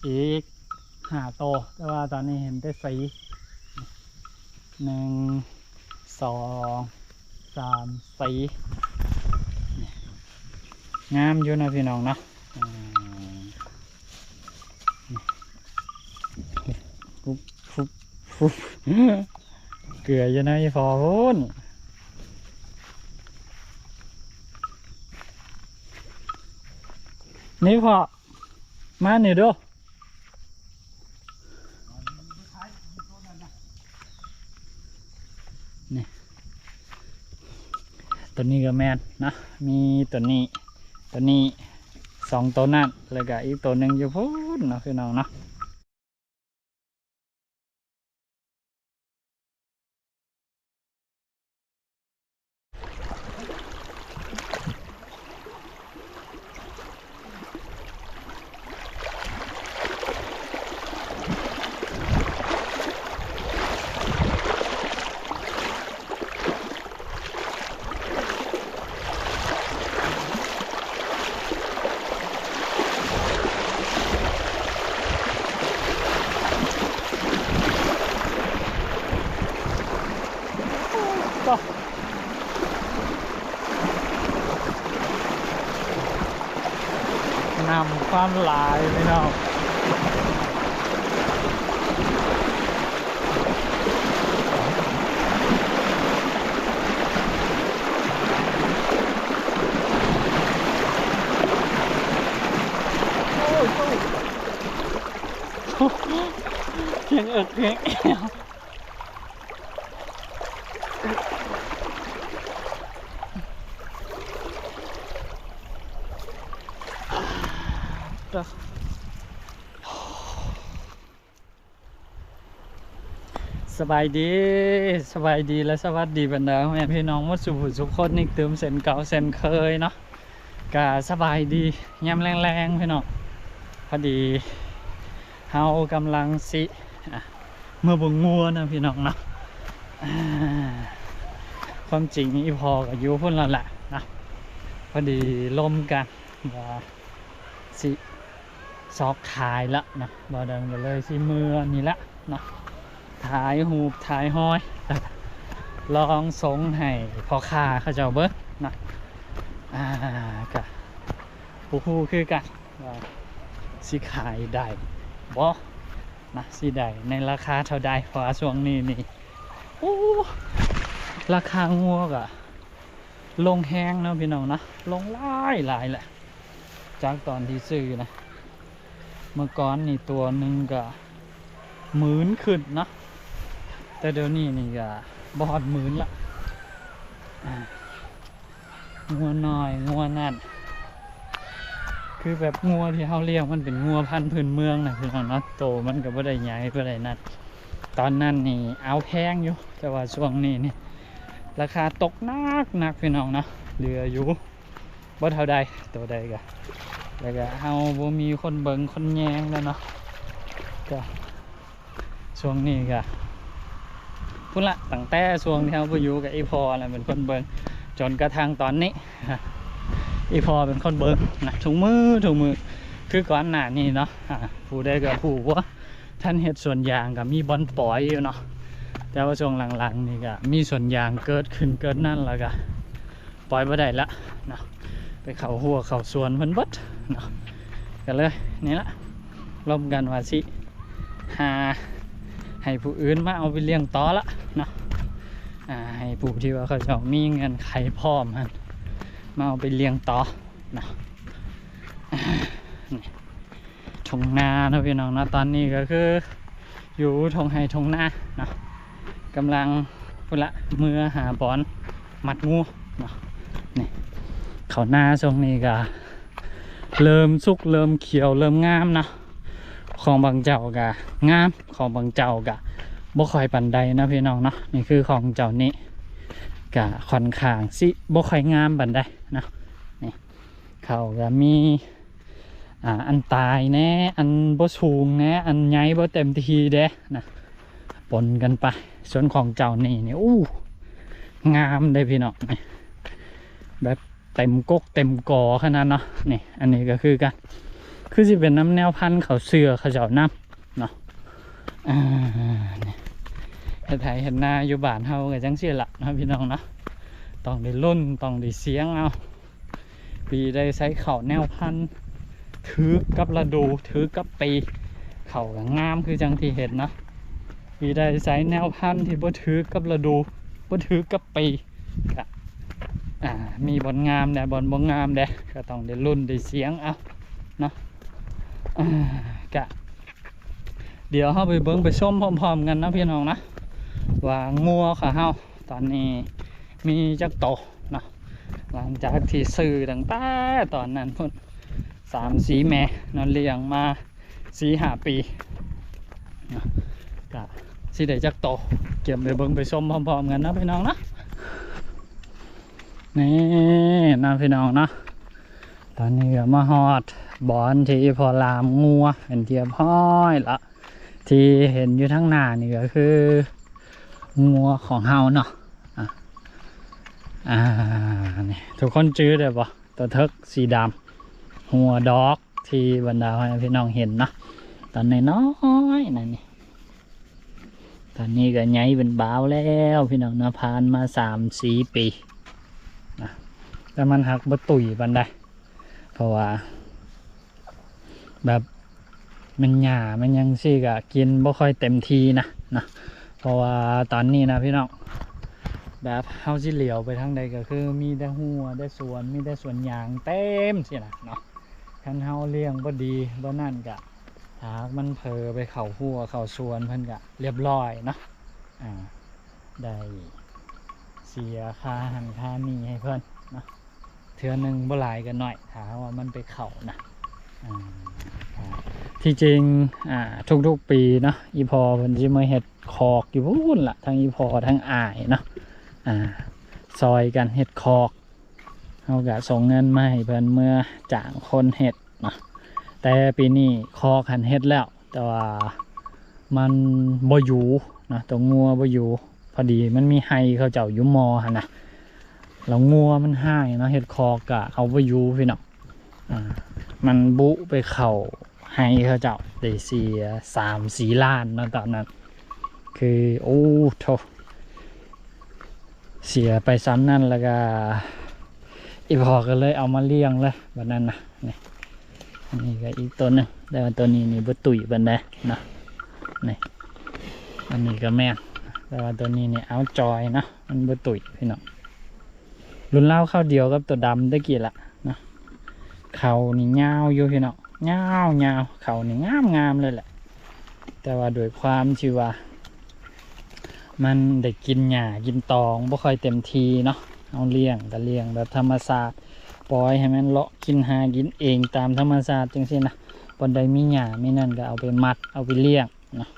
อีก5 โตแต่ว่าตอนนี้เห็นได้สี1 2 3 4งามอยู่นะพี่น้องเนาะฟุบฟุบฟุบเกลืออยู่ในฟอพุ่นนี่พอมาหนิดูนี่ตัวนี้ก็แมนนะมีตัวนี้2 ตัวนั่นแล้วก็อีกตัวหนึ่งอยู่พุ่นเนาะพี่น้องเนาะก็นำความหลายพี่น้องเพียงเอิกเพียงเอวสบายดีและสวัสดีบรรดาแม่พี่น้องมาสู่ทุกคนนี่เติมเส้นเก่าเส้นเคยเนาะกะสบายดียามแรงๆพี่น้องพอดีเฮากำลังสิเมื่อบ่งัวนะพี่น้องเนาะความจริงอีพอกับยูพุ่นแล้วแหละนะพอดีล่มกันว่าสิซอกขายละนะบ่ดังไปเลยสิมือนี่ละนะถ่ายหูปถ่ายห้อยลองสงให้พอค้าเขาเจ้าเบิ้งนะกะผู้คือกันว่าสิขายได้บ่นะสิได้ในราคาเท่าใดเพราะช่วงนี้นี่โอ้ราคางัวกะลงแห้งเนาะพี่น้องนะลงหลายแหละจากตอนที่ซื้อนะเมื่อก่อนนี่ตัวหนึ่งก็10,000ขึ้นเนาะแต่เดี๋ยวนี้นี่ก็บอด10,000ละงัวน้อยงัวนั่นคือแบบงัวที่เขาเลี้ยงมันเป็นงัวพันธุ์พื้นเมืองนะพี่น้องเนาะโตมันก็บ่ได้ใหญ่บ่ได้นั่นตอนนั้นนี่เอาแพงอยู่แต่ว่าช่วงนี้นี่ราคาตกนักพี่น้องเนาะเหลืออยู่บ่เท่าใดตัวใดก็แล้วก็เฮาบ่มีคนเบิ่งคนแยงแล้วเนาะก็ช่วงนี้ก็พุ่นละตั้งแต่ช่วงที่เฮาบ่อยู่กับอีพอแล้วเป็นคนเบิ่งจนกระทั่งตอนนี้อีพอเป็นคนเบิ่งนะถุงมือคือก่อนหน้านี้เนาะผู้ใดก็ผู้ว่าท่านเฮ็ดสวนยางก็มีบอนปล่อยอยู่เนาะแต่ว่าช่วงหลังๆนี่ก็มีสวนยางเกิดขึ้นเกิดนั่นแล้วก็ปล่อยบ่ได้ละเนาะไปเข้าหัวเข้าสวนเพิ่นเบิดเนาะก็เลยนี่ละร่วมกันว่าสิหาให้ผู้อื่นมาเอาไปเลี้ยงต่อละเนาะให้ผู้ที่ว่าเขาจะมีเงินไขพร้อมมาเอาไปเลี้ยงต่อเนาะทงนาเนาะพี่น้องนะตอนนี้ก็คืออยู่ทงไฮทงนาเนาะกำลังพุ่นละมือหาบอนมัดงูเนาะนี่เขาหน้าทรงนี้ก็เริ่มสุกเริ่มเขียวเริ่มงามเนาะของบางเจ้าก็งามของบางเจ้าก็บ่ค่อยปานใดนะพี่น้องเนาะนี่คือของเจ้านี้ก็ค่อนข้างสิบ่ค่อยงามปานใดเนาะนี่เขาก็มีอันตายแน่อันบ่สูงแน่อันใหญ่บ่เต็มทีเด้นะปนกันไปส่วนของเจ้านี่งามได้พี่น้องนี่แบบเต็มกกเต็มกอขนาดเนาะนี่อันนี้ก็คือกัน คือสิเป็นน้ำแนวพันธุ์เขาเสือเขาเจ้าน้ำเนาะเนี่ยเฮ็ดไถเฮ็ดนาอยู่บ้านเฮาก็จังซี่ล่ะนะพี่น้องเนาะต้องได้รุ่นต้องได้เสียงเอาปีได้ใช้เข่าแนวพันธุ์ถือกับฤดูถือกับปีเข่าก็งามคือจังที่เห็นเนาะปีได้ใช้แนวพันธุ์ที่บ่ถือกับฤดูบ่ถือกับปีก็มีบอลงามแต่บอลบ่งามเด้ก็ต้องได้รุ่นได้เสียงเอาเนาะกะเดี๋ยวเฮาไปเบิ่งไปชมพร้อมๆกันนะพี่น้องนะว่างัวของเฮาตอนนี้มีจักโตเนาะหลังจากที่ซื้อตั้งแต่ตอนนั้นพุ่น3-4 แม่นอนเลี้ยงมา4-5 ปีเนาะกะสิได้จักโตเก็บไปเบิ่งไปชมพร้อมๆกันนะพี่น้องนะนี่นะพี่น้องเนาะตอนนี้ก็มาฮอดบอนที่พอลามงัวเป็นเทียบห้อยละที่เห็นอยู่ทั้งหน้านี่ก็คืองัวของเฮาเนาะนี่ทุกคนจื้อได้ปะตัวเทิกสีดำหัวดอกที่บรรดาพี่น้องเห็นเนาะตอนน้อยนั่นนี่ตอนนี้ก็ใหญ่เป็นบ่าวแล้วพี่น้องนะผ่านมา3-4 ปีนะแต่มันหักบ่ตุ๋ยบันไดเพราะว่าแบบมันหญ้ามันยังซี่ก็กินบ่ค่อยเต็มทีนะเพราะว่าตอนนี้นะพี่น้องแบบเฮาสิเหลียวไปทางใดก็คือมีแต่หัวได้สวนมีแต่สวนยางเต็มสินะเนาะคันเฮาเลี้ยงบ่ดีบ่นั่นก็หากมันเผลอไปเข้าหัวเข้าสวนเพิ่นก็เรียบร้อยเนาะได้เสียค่าหันค่านี่ให้เพิ่นเนาะเทื่อนึงบ่หลายกันหน่อยถ้าว่ามันไปเข้านะที่จริงทุกๆปีเนาะอีพอเพิ่นสิมาเฮ็ดคอกอยู่พุ่นล่ะทั้งอีพอทั้งอ้ายเนาะซอยกันเฮ็ดคอกเฮาก็ส่งเงินมาให้เพิ่นเมื่อจ้างคนเฮ็ดเนาะแต่ปีนี้คอกหันเฮ็ดแล้วแต่ว่ามันบ่อยู่นะตัวงัวบ่อยู่พอดีมันมีไห้เขาเจ้าอยู่มอหั่นน่ะแล้วงัวมันหายเนาะเฮ็ดคอกก็เอาบ่อยู่พี่น้องมันบุไปเข้าไห้เขาเจ้าได้เสีย3-4 ล้านเนาะตอนนั้นคือโอ้โธ่เสียไปซ้ำนั่นแล้วก็อีพอก็เลยเอามาเลี้ยงเลยแบบนั้นนะนี่อันนี้ก็อีกตัวนึงแต่ว่าตัวนี้นี่บ่ตุ๋ยบันไดนะนี่อันนี้ก็แม่นแต่ว่าตัวนี้นี่เอาจอยนะมันบ่ตุ๋ยพี่น้องรุ่นเล่าเข้าเดียวกับตัวดำได้กี่ละนะเขานี่ยาวอยู่พี่น้องยาวเขานี่งามเลยแหละแต่ว่าโดยความที่ว่ามันได้กินหญ้ากินตองบ่ค่อยเต็มทีเนาะเอาเลี้ยงก็เลี้ยงแบบธรรมชาติปล่อยให้มันเลาะกินหากินเองตามธรรมชาติจังซี่นะบนใดมีหญ้ามีนั่นก็เอาไปมัดเอาไปเลี้ยงเนาะ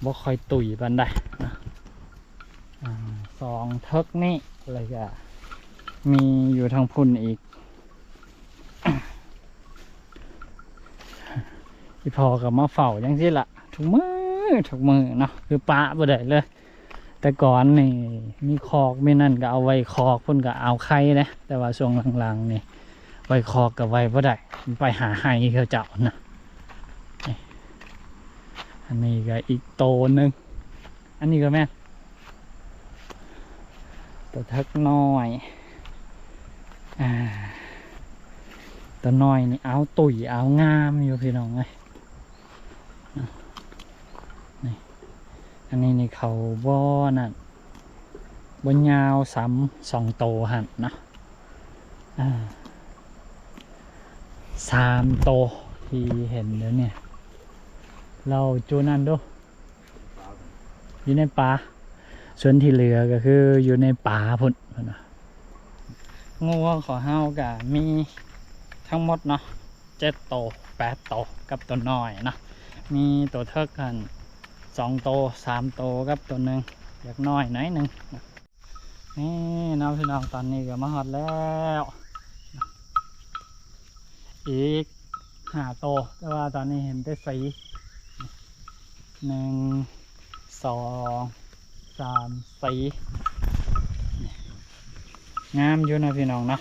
บ่ค่อยตุ๋ยปานใดนะ2 เทิกนี่อะไรก็มีอยู่ทางพุ่นอีกอีพอกับมาเฝ้าจังซี่ล่ะทุกมือเนาะคือปะบ่ได้เลยแต่ก่อนนี่มีคอกมีนั่นก็เอาไว้คอกพุ่นก็เอาไข่นะแต่ว่าช่วงหลังๆนี่ไว้คอกกับไว้บ่ได้ไปหาไห้เขาเจ้านะอันนี้ก็อีกโตนึงอันนี้ก็แม่ตัวทักน้อยตัวน้อยนี่เอาตุ๋ยเอางามอยู่พี่น้องเลยนี่อันนี้นี่เขาบ่นั่นบนยาว2 โตหันนะ3 โตที่เห็นแล้วเนี่ยเราจูนั่นดูอยู่ในป่าส่วนที่เหลือก็คืออยู่ในป่าพุ่นนะงูขอเฮากะมีทั้งหมดเนาะ7 โต 8 โตกับตัวน้อยเนาะมีตัวเทิกกัน2 โต 3 โตกับตัวหนึ่งอยากน้อยหน่อยหนึ่งนี่น้องพี่น้องตอนนี้ก็มาฮอดแล้วอีก5 โตแต่ว่าตอนนี้เห็นได้สี1 2 3 4 งามอยู่นะพี่น้องเนาะ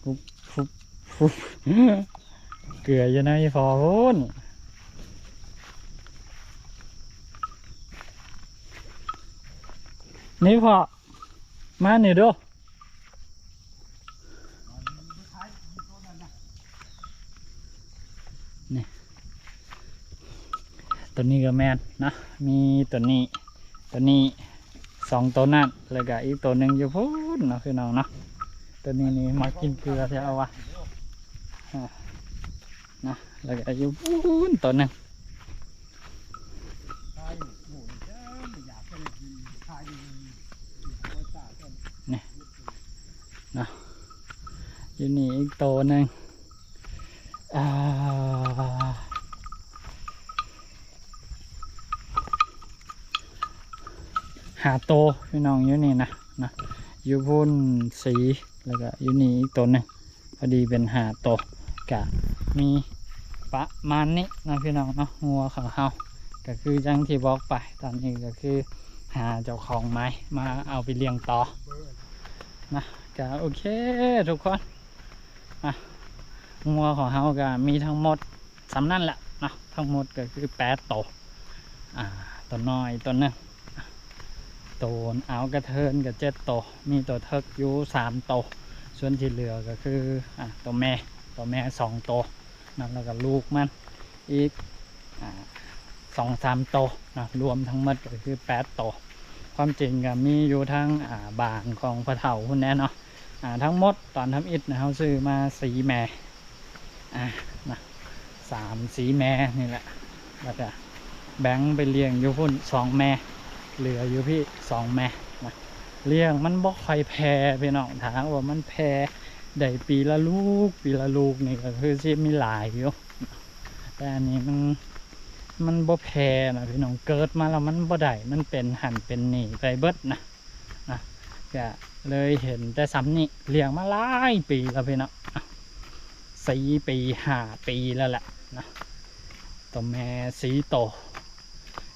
ฟุบฟุบฟุบเกลืออยู่ในฟอพุ่นนี่พอมาหนิดูนี่ตัวนี้ก็แมนนะมีตัวนี้สองตัวนั่นแล้วก็อีกตัวหนึ่งอยู่พุ่นเนาะพี่น้องเนาะตัวนี้นี่มากินเกลือใช่เอาวะนะแล้วก็อยู่พุ่นตัวหนึ่งนี่นะอยู่นี่อีกตัวหนึ่งหาโตพี่น้องอยู่นี่นะอยู่พุ่นสีแล้วก็อยู่นี่อีกตัวหนึ่งพอดีเป็นหาโตกะมีประมาณนี้นะพี่น้องเนาะงัวของเฮาก็คือจังที่บอกไปตอนนี้ก็คือหาเจ้าของไม้มาเอาไปเลี้ยงต่อนะก็โอเคทุกคนงัวของเฮาก็มีทั้งหมดสำนั่นแหละนะทั้งหมดก็คือ8 ตัวตัวน้อยตัวนึงตัวเอากระเทินกับ7 ตัวมีตัวเทิกอยู่3 ตัวส่วนที่เหลือก็คือตัวแม่2 ตัวนะแล้วก็ลูกมันอีก2-3 ตัวนะรวมทั้งหมดก็คือ8 ตัวความจริงก็มีอยู่ทั้งบางของพระเถาคุณแน่เนาะทั้งหมดตอนทำอิฐนะเขาซื้อมา4 แม่นะ3 4 แม่นี่แหละแล้วก็แบ่งไปเลี้ยงอยู่พุ่น2 แม่เหลืออยู่พี่2 แม่นะเลี้ยงมันบ่ค่อยแพร่พี่น้องถามว่ามันแพร่ได้ปีละลูกนี่ก็คือที่มีหลายอยู่แต่อันนี้มันบ่แพร่นะพี่น้องเกิดมาแล้วมันบ่ได้มันเป็นหันเป็นหนีไปเบิดนะก็เลยเห็นแต่ซ้ำนี่เลี้ยงมาหลายปีแล้วพี่น้อง4 ปี 5 ปีแล้วแหละนะตัวแม่4 ตัว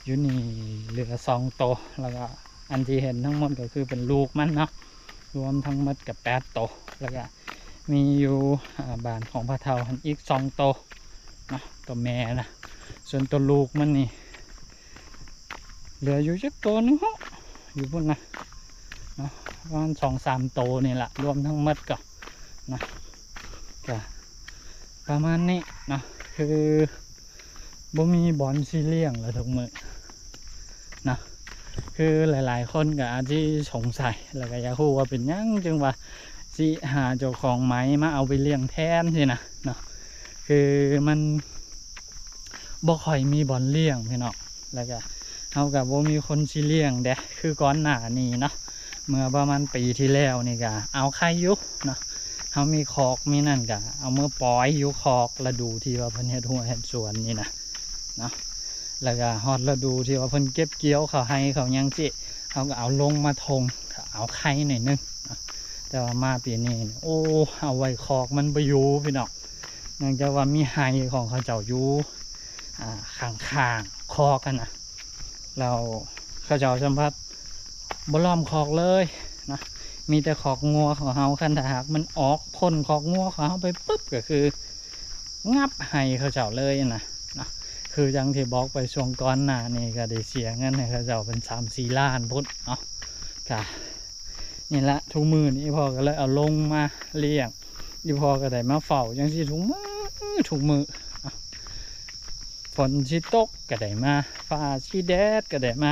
อยู่นี่เหลือ2 ตัวแล้วก็อันที่เห็นทั้งหมดก็คือเป็นลูกมันเนาะรวมทั้งหมดกับ8 ตัวแล้วก็มีอยู่บ้านของพระเทาอีก2 ตัวนะตัวแม่นะส่วนตัวลูกมันนี่เหลืออยู่จักตัวนึงอยู่พุ่นนะประมาณ2-3 ตัวนี่แหละรวมทั้งหมดก็นะก็ประมาณนี้นะคือบ่มีบอลซีเลี้ยงเลยทุกมือนะคือหลายๆคนก็อาจจะสงสัยแล้วก็อยากรู้ว่าเป็นยังจึงว่าสิหาเจ้าของไม้มาเอาไปเลี้ยงแทนสินะเนาะคือมันบ่ค่อยมีบอลเลี้ยงพี่น้องแล้วก็เอากับบ่มีคนสิเลี้ยงเด้คือก่อนหน้านี้เนาะเมื่อประมาณปีที่แล้วนี่ก็เอาไข่ยุเนาะเขามีคอกมีนั่นก็เอาเมื่อปล่อยอยู่คอกฤดูที่ว่าเพิ่นเฮ็ดหัวเฮ็ดสวนนี่นะเนาะแล้วก็ฮอดฤดูที่ว่าเพิ่นเก็บเกี่ยวเขาให้เขายังจิเขาก็เอาลงมาทงเอาไข่หน่อยนึงนะแต่ว่ามาปีนี้โอ้เอาไว้คอกมันไปอยู่พี่น้องเนื่องจากว่ามีไห้ของเขาเจ้าอยู่ข้างคอกกันนะเราเขาเจ้าสัมผัสบ่ล้อมคอกเลยนะมีแต่คอกงัวของเขาคันถ้าหากมันออกพ้นคอกงัวของเขาไปปุ๊บก็คืองับให้เขาเจ้าเลยนะคือจังที่บอกไปช่วงก่อนหน้านี่ก็ได้เสียเงินให้เขาเจ้าเป็น3-4 ล้านพุ่นเนาะค่ะนี่แหละทุกมือนี่พอก็เลยเอาลงมาเลี้ยงนี่พอก็ได้มาเฝ้าจังที่ทุกมือฝนชิตกก็ได้มาฟ้าชีแดดก็ได้มา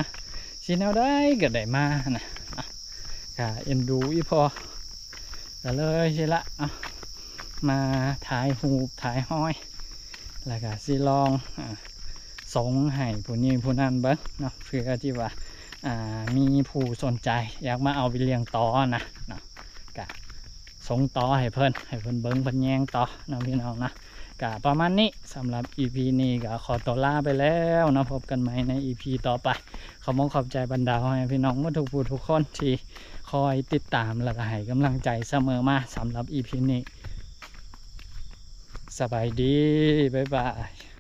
ชีแนวได้ก็ได้มานะค่ะเอ็นดูอีพอก็เลยใช่ละมาถ่ายหูปถ่ายห้อยแล้วก็สิลองส่งให้ผู้นี้ผู้นั้นเบิ้งเนาะเพื่อที่ว่ามีผู้สนใจอยากมาเอาไปเลี้ยงต่อนะเนาะก็ส่งต่อให้เพิ่นเบิ้งเพิ่นแยงต่อนะพี่น้องนะก็ประมาณนี้สำหรับ EP นี้ก็ขอตัวลาไปแล้วนะพบกันใหม่ใน EP ต่อไปขอบใจบรรดาให้พี่น้องทุกผู้ทุกคนที่คอยติดตามและให้กำลังใจเสมอมาสำหรับ EP นี้สบายดีบ๊ายบาย